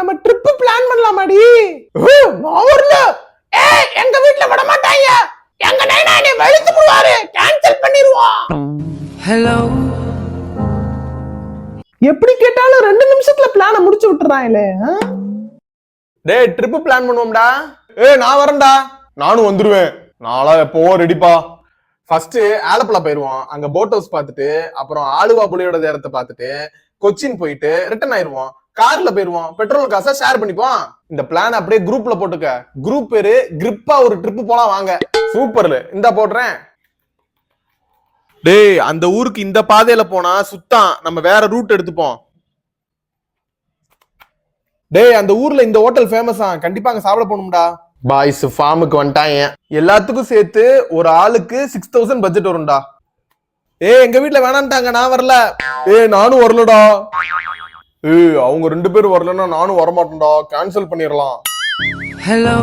நம்ம trip plan பண்ணலாமாடி? நான் வரல. எங்க வீட்ல விட மாட்டாங்க. எங்க நைனா என்னை வெளுத்து போடுவாரு. கேன்சல் பண்ணிடுவோம். ஹலோ. எப்படி கேட்டாலும் 2 நிமிஷத்துல பிளான முடிச்சு விட்டுறாங்களே. டேய் ட்ரிப் பிளான் பண்ணுவோம்டா. நான் வரேன்டா. நானும் வந்துருவேன். நாளா எப்போ ரெடிப்பா. ஃபர்ஸ்ட் ஆலப்புழா போயிருவோம். அங்க போட் ஹவுஸ் பார்த்துட்டு அப்புறம் ஆலுவா புலியோட இடத்தை பார்த்துட்டு கொச்சின் போயிட்டு ரிட்டர்ன் ஆயிருவோம். கார்ல போயிருவோம். பெட்ரோல் காசை ஷேர் பண்ணிப்போம். இந்த பிளான் அப்படியே குரூப்ல போட்டுக்க. குரூப் பேரு கிரிப்பா ஒரு ட்ரிப் போலாம் வாங்க. சூப்பர்ல இந்த போடுறேன். டேய் அந்த ஊருக்கு இந்த பாதையில போனா சுத்தம். நம்ம வேற ரூட் எடுத்துப்போம். டேய் அந்த ஊர்ல இந்த ஹோட்டல் ஃபேமஸா, கண்டிப்பா அங்க சாப்பிட போகணும்டா. பாய்ஸ் ஃபார்முக்கு வந்துட்டாங்க. எல்லாத்துக்கும் சேர்த்து ஒரு ஆளுக்கு 6000 பட்ஜெட் வரும்டா. எங்க வீட்டுல வேணான்ட்டாங்க, நான் வரல. நானும் வரலடா. அவங்க 2 பேரும் வரலன்னா நானும் வரமாட்டேன்டா. கேன்சல் பண்ணிடலாம். ஹலோ.